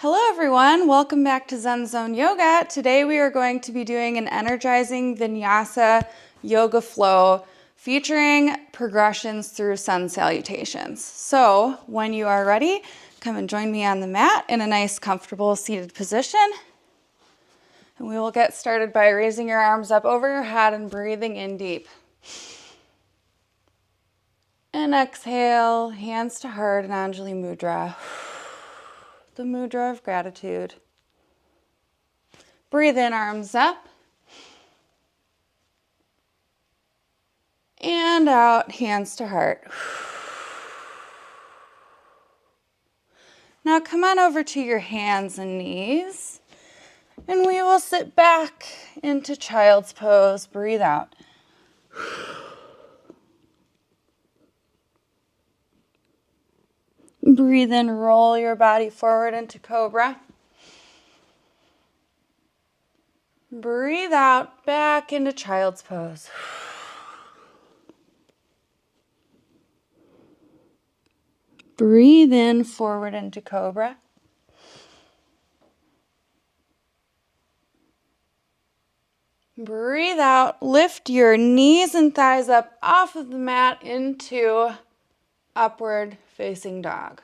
Hello everyone, welcome back to Zen Zone Yoga. Today we are going to be doing an energizing vinyasa yoga flow featuring progressions through sun salutations. So when you are ready, come and join me on the mat in a nice comfortable seated position. And we will get started by raising your arms up over your head and breathing in deep. And exhale, hands to heart and Anjali Mudra. The mudra of gratitude. Breathe in, arms up. And out, hands to heart. Now come on over to your hands and knees. And we will sit back into child's pose. Breathe out. Breathe in, roll your body forward into cobra. Breathe out, back into child's pose. Breathe in, forward into cobra. Breathe out, lift your knees and thighs up off of the mat into upward facing dog.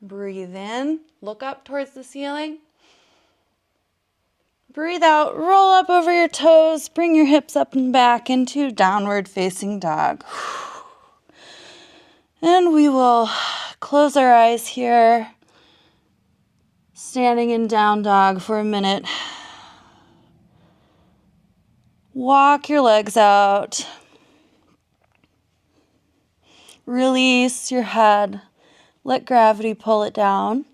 Breathe in, look up towards the ceiling. Breathe out, roll up over your toes, bring your hips up and back into downward facing dog. And we will close our eyes here, standing in down dog for a minute. Walk your legs out. Release your head. Let gravity pull it down.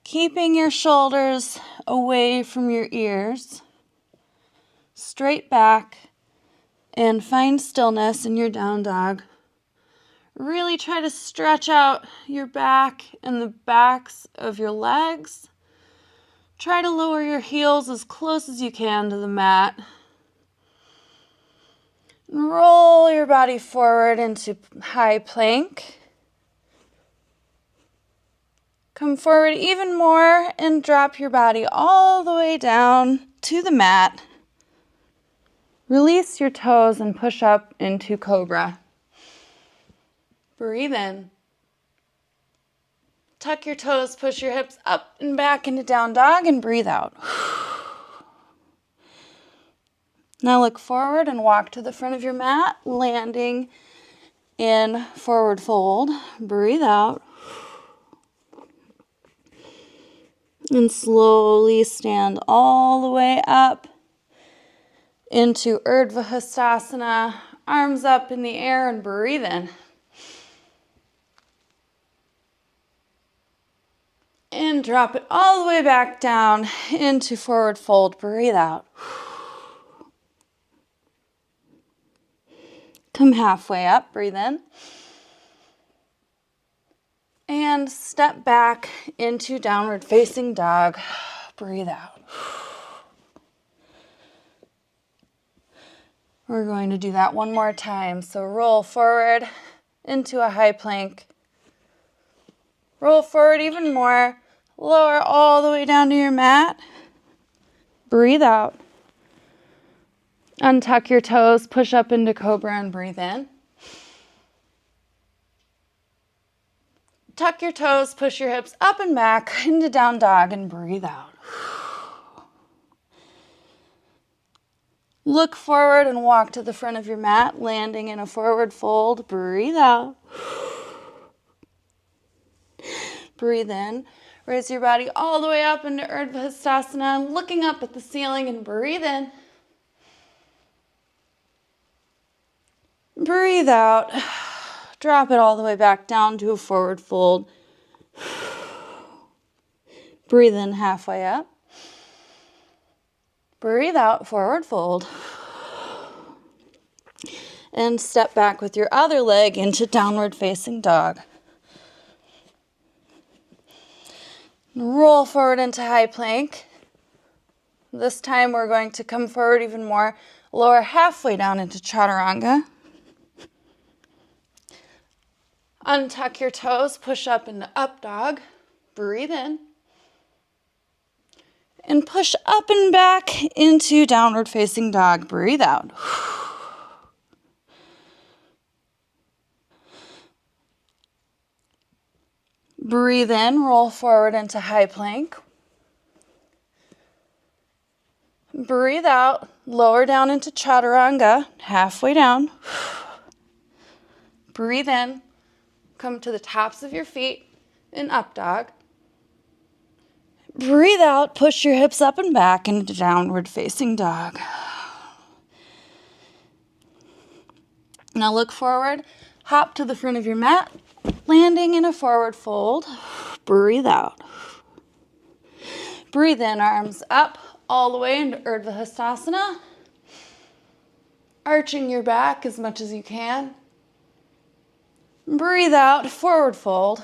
Keeping your shoulders away from your ears. Straight back and find stillness in your down dog. Really try to stretch out your back and the backs of your legs. Try to lower your heels as close as you can to the mat. Roll your body forward into high plank. Come forward even more and drop your body all the way down to the mat. Release your toes and push up into cobra. Breathe in. Tuck your toes, push your hips up and back into down dog and breathe out. Now look forward and walk to the front of your mat, landing in forward fold. Breathe out. And slowly stand all the way up into Urdhva Hastasana. Arms up in the air and breathe in. And drop it all the way back down into forward fold. Breathe out. Come halfway up. Breathe in. And step back into downward facing dog. Breathe out. We're going to do that one more time. So roll forward into a high plank. Roll forward even more. Lower all the way down to your mat. Breathe out. Untuck your toes, push up into cobra and breathe in. Tuck your toes, push your hips up and back into down dog and breathe out. Look forward and walk to the front of your mat, landing in a forward fold. Breathe out. Breathe in. Raise your body all the way up into Urdhva Hastasana, looking up at the ceiling and breathe in. Breathe out. Drop it all the way back down to a forward fold. Breathe in halfway up. Breathe out, forward fold. And step back with your other leg into downward facing dog. Roll forward into high plank. This time we're going to come forward even more. Lower halfway down into chaturanga. Untuck your toes, push up into up dog. Breathe in. And push up and back into downward facing dog. Breathe out. Breathe in, roll forward into high plank. Breathe out, lower down into chaturanga, halfway down. Breathe in, come to the tops of your feet in up dog. Breathe out, push your hips up and back into downward facing dog. Now look forward, hop to the front of your mat, landing in a forward fold. Breathe out. Breathe in, arms up all the way into Urdhva Hastasana. Arching your back as much as you can. Breathe out, forward fold.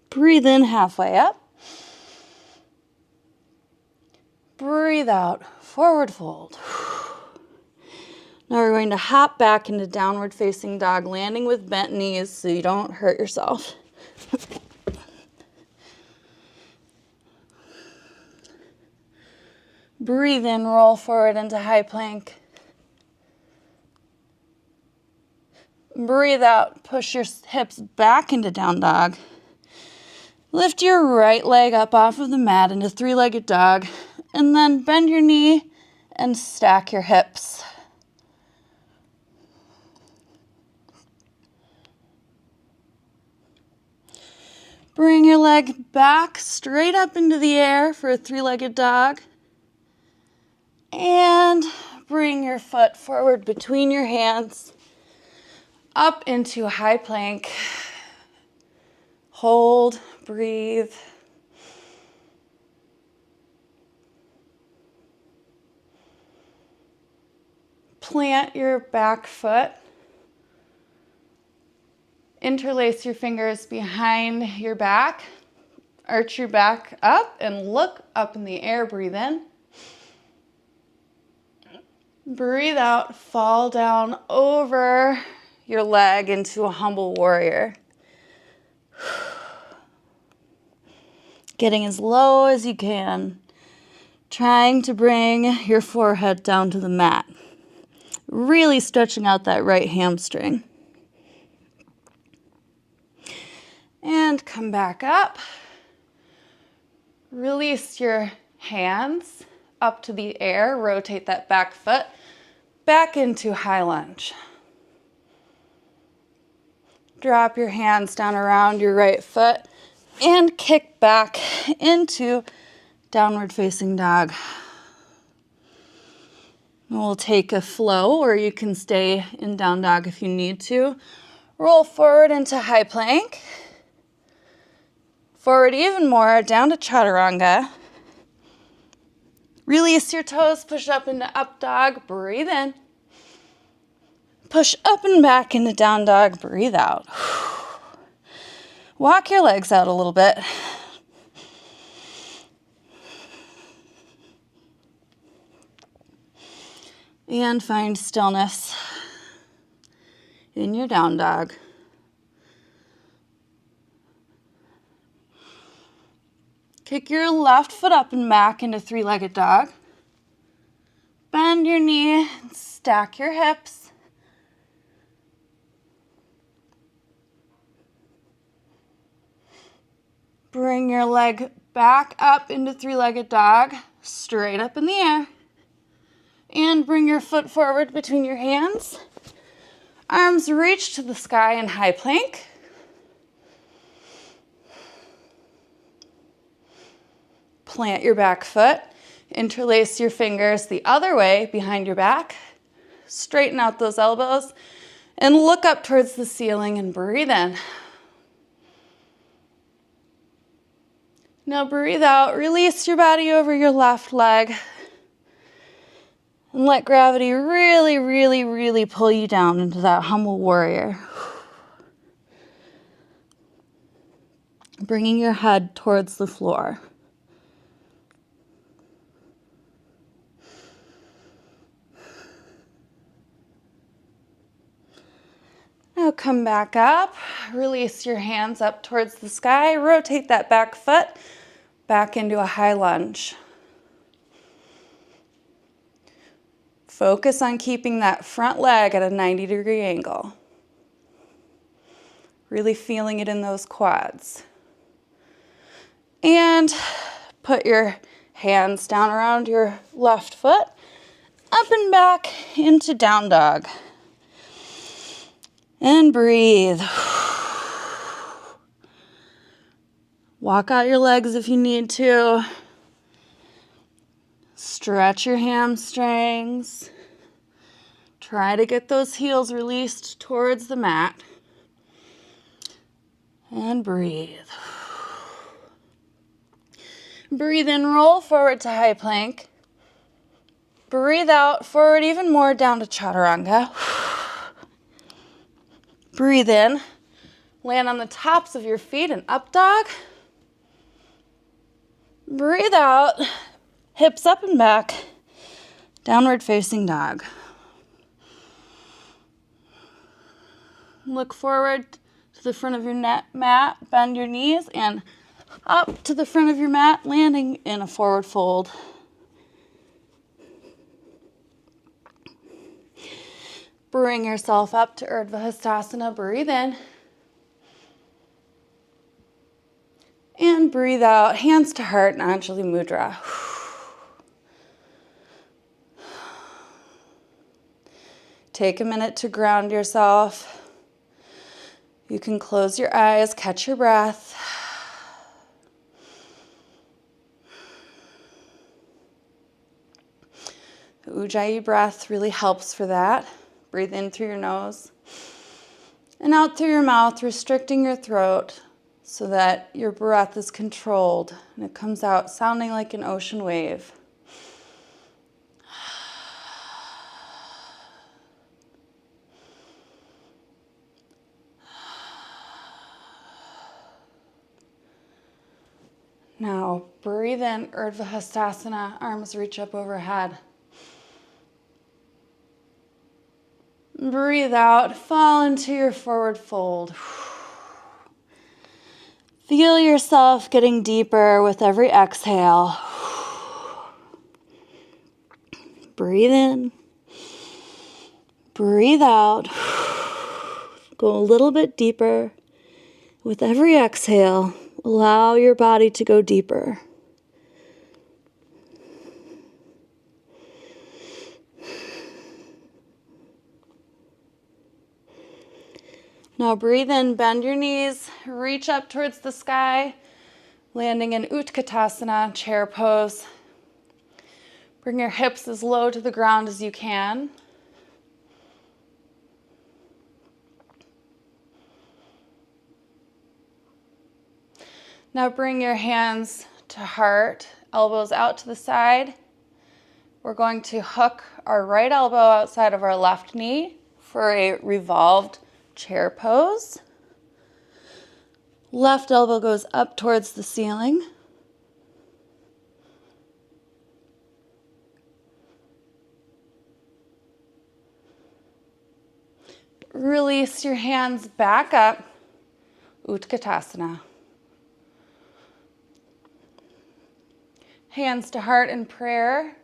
Breathe in, halfway up. Breathe out, forward fold. Now we're going to hop back into downward facing dog, landing with bent knees so you don't hurt yourself. Breathe in, roll forward into high plank. Breathe out, push your hips back into down dog. Lift your right leg up off of the mat into three-legged dog, and then bend your knee and stack your hips. Bring your leg back straight up into the air for a three-legged dog. And bring your foot forward between your hands, up into a high plank. Hold, breathe. Plant your back foot. Interlace your fingers behind your back. Arch your back up and look up in the air. Breathe in. Breathe out, fall down over your leg into a humble warrior. Getting as low as you can, trying to bring your forehead down to the mat. Really stretching out that right hamstring. And come back up. Release your hands up to the air. Rotate that back foot back into high lunge. Drop your hands down around your right foot and kick back into downward facing dog. We'll take a flow, or you can stay in down dog if you need to. Roll forward into high plank. Forward even more, down to chaturanga. Release your toes, push up into up dog, breathe in. Push up and back into down dog, breathe out. Walk your legs out a little bit. And find stillness in your down dog. Kick your left foot up and back into three-legged dog. Bend your knee, stack your hips. Bring your leg back up into three-legged dog, straight up in the air. And bring your foot forward between your hands. Arms reach to the sky in high plank. Plant your back foot. Interlace your fingers the other way behind your back. Straighten out those elbows and look up towards the ceiling and breathe in. Now breathe out. Release your body over your left leg. And let gravity really, really, really pull you down into that humble warrior. Bringing your head towards the floor. Now come back up, release your hands up towards the sky, rotate that back foot back into a high lunge. Focus on keeping that front leg at a 90-degree angle. Really feeling it in those quads. And put your hands down around your left foot, up and back into down dog. And breathe. Walk out your legs if you need to. Stretch your hamstrings. Try to get those heels released towards the mat. And breathe. Breathe in, roll forward to high plank. Breathe out, forward even more down to chaturanga. Breathe in, land on the tops of your feet in up dog. Breathe out, hips up and back, downward facing dog. Look forward to the front of your mat, bend your knees, and up to the front of your mat, landing in a forward fold. Bring yourself up to Urdhva Hastasana. Breathe in. And breathe out, hands to heart in Anjali Mudra. Take a minute to ground yourself. You can close your eyes, catch your breath. The Ujjayi breath really helps for that. Breathe in through your nose and out through your mouth, restricting your throat so that your breath is controlled and it comes out sounding like an ocean wave. Now breathe in, Urdhva Hastasana, arms reach up overhead. Breathe out, fall into your forward fold. Feel yourself getting deeper with every exhale. Breathe in. Breathe out. Go a little bit deeper. With every exhale, allow your body to go deeper. Now breathe in, bend your knees, reach up towards the sky, landing in Utkatasana, chair pose. Bring your hips as low to the ground as you can. Now bring your hands to heart, elbows out to the side. We're going to hook our right elbow outside of our left knee for a revolved chair pose. Left elbow goes up towards the ceiling. Release your hands back up, Utkatasana. Hands to heart in prayer.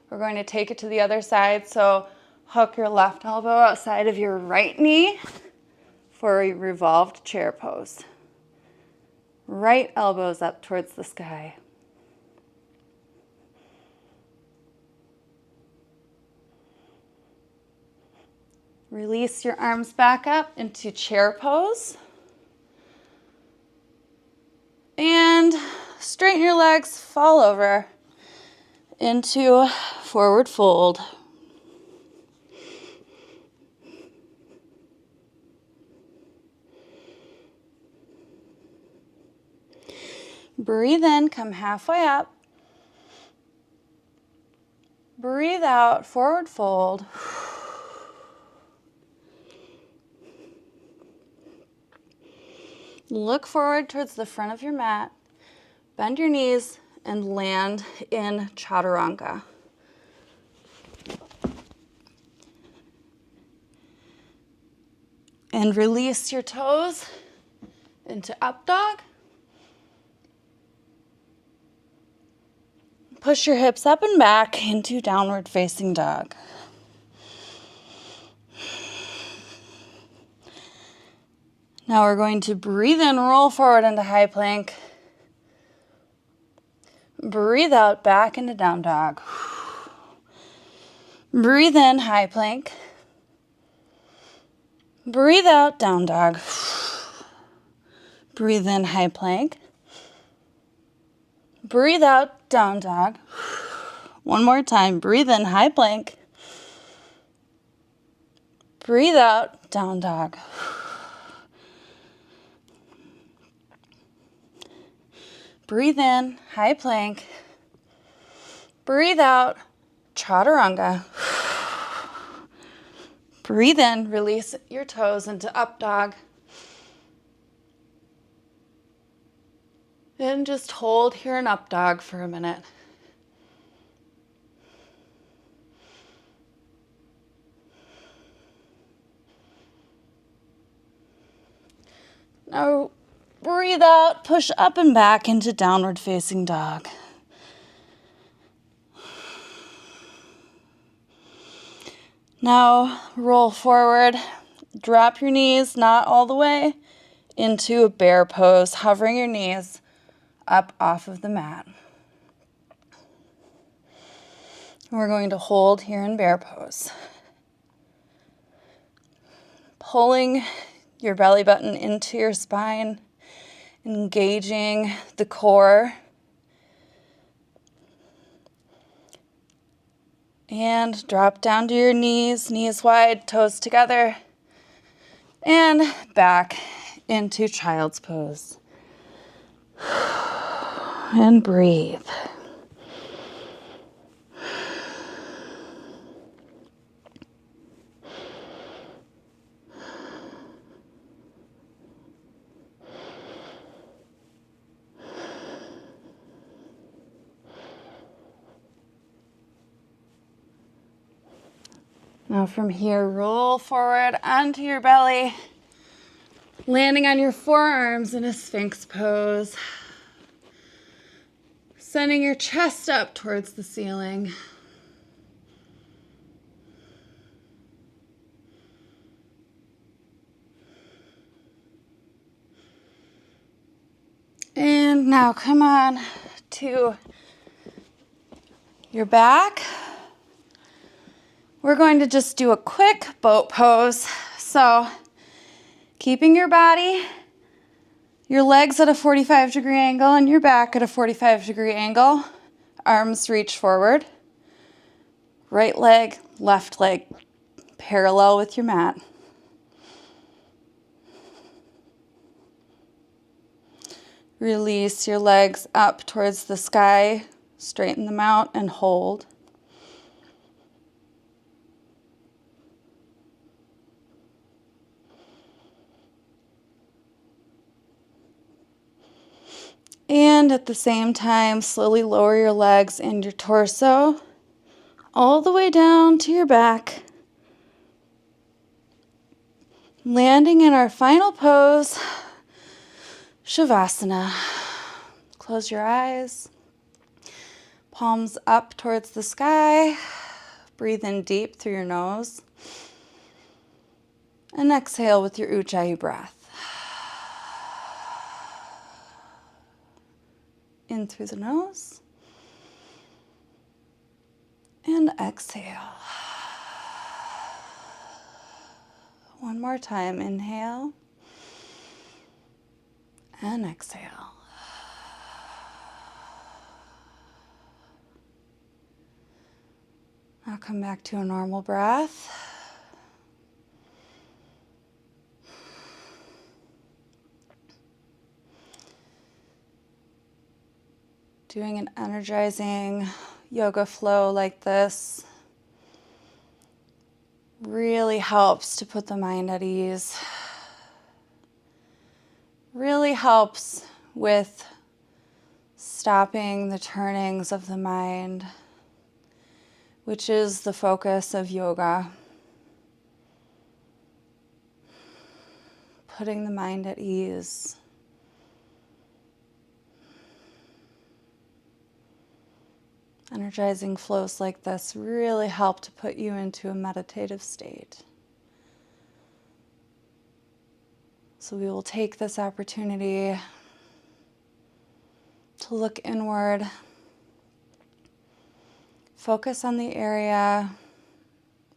We're going to take it to the other side, so hook your left elbow outside of your right knee for a revolved chair pose. Right elbows up towards the sky. Release your arms back up into chair pose. And straighten your legs, fall over into forward fold. Breathe in, come halfway up. Breathe out, forward fold. Look forward towards the front of your mat. Bend your knees and land in chaturanga. And release your toes into up dog. Push your hips up and back into downward facing dog. Now we're going to breathe in, roll forward into high plank. Breathe out, back into down dog. Breathe in, high plank. Breathe out, down dog. Breathe in, high plank. Breathe out, down dog. One more time. Breathe in, high plank. Breathe out, down dog. Breathe in, high plank. Breathe out, chaturanga. Breathe in, release your toes into up dog. And just hold here in up dog for a minute. Now breathe out, push up and back into downward facing dog. Now roll forward, drop your knees, not all the way, into a bear pose, hovering your knees up off of the mat. We're going to hold here in bear pose. Pulling your belly button into your spine, engaging the core. And drop down to your knees, knees wide, toes together. And back into child's pose. And breathe. Now from here, roll forward onto your belly, landing on your forearms in a Sphinx pose. Sending your chest up towards the ceiling. And now come on to your back. We're going to just do a quick boat pose. So keeping your body, your legs at a 45-degree angle and your back at a 45-degree angle. Arms reach forward. Right leg, left leg parallel with your mat. Release your legs up towards the sky. Straighten them out and hold. And at the same time, slowly lower your legs and your torso all the way down to your back. Landing in our final pose, Shavasana. Close your eyes. Palms up towards the sky. Breathe in deep through your nose. And exhale with your Ujjayi breath. In through the nose. And exhale. One more time. Inhale. And exhale. Now come back to a normal breath. Doing an energizing yoga flow like this really helps to put the mind at ease. Really helps with stopping the turnings of the mind, which is the focus of yoga. putting the mind at ease. Energizing flows like this really help to put you into a meditative state. So we will take this opportunity to look inward, focus on the area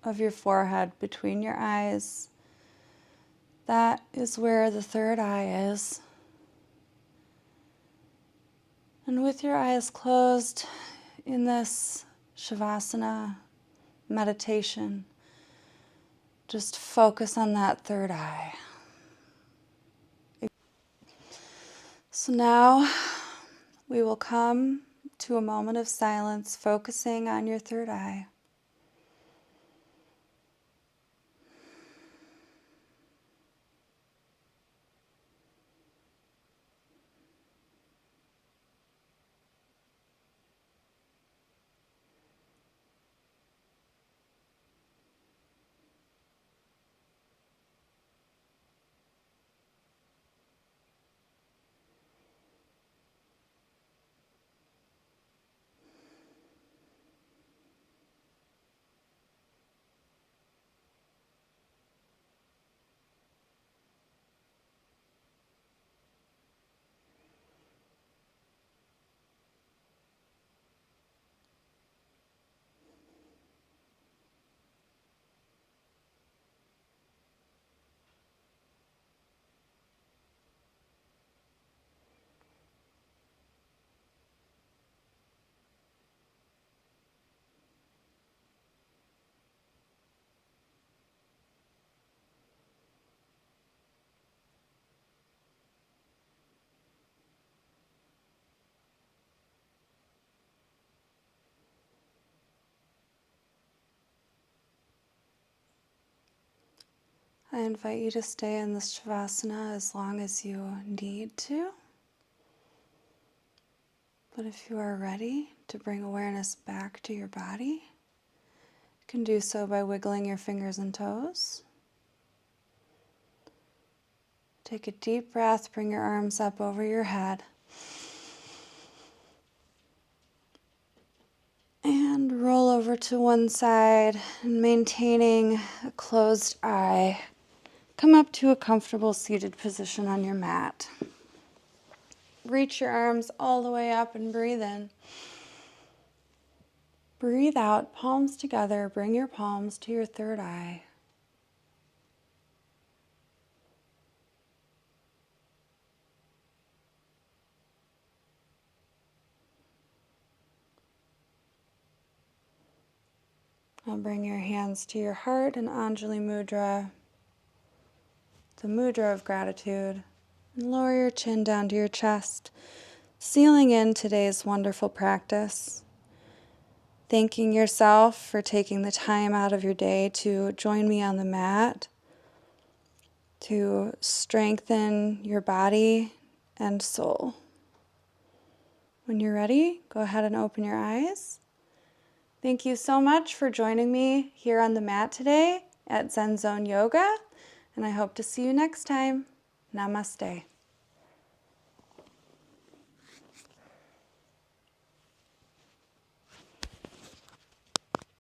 of your forehead between your eyes. That is where the third eye is. And with your eyes closed in this Shavasana meditation, just focus on that third eye. So now we will come to a moment of silence, focusing on your third eye. I invite you to stay in this Shavasana as long as you need to. But if you are ready to bring awareness back to your body, you can do so by wiggling your fingers and toes. Take a deep breath, bring your arms up over your head. And roll over to one side, and maintaining a closed eye, come up to a comfortable seated position on your mat. Reach your arms all the way up and breathe in. Breathe out, palms together. Bring your palms to your third eye. Now bring your hands to your heart in Anjali Mudra, the mudra of gratitude. And lower your chin down to your chest, sealing in today's wonderful practice. Thanking yourself for taking the time out of your day to join me on the mat, to strengthen your body and soul. When you're ready, go ahead and open your eyes. Thank you so much for joining me here on the mat today at Zen Zone Yoga, and I hope to see you next time. Namaste.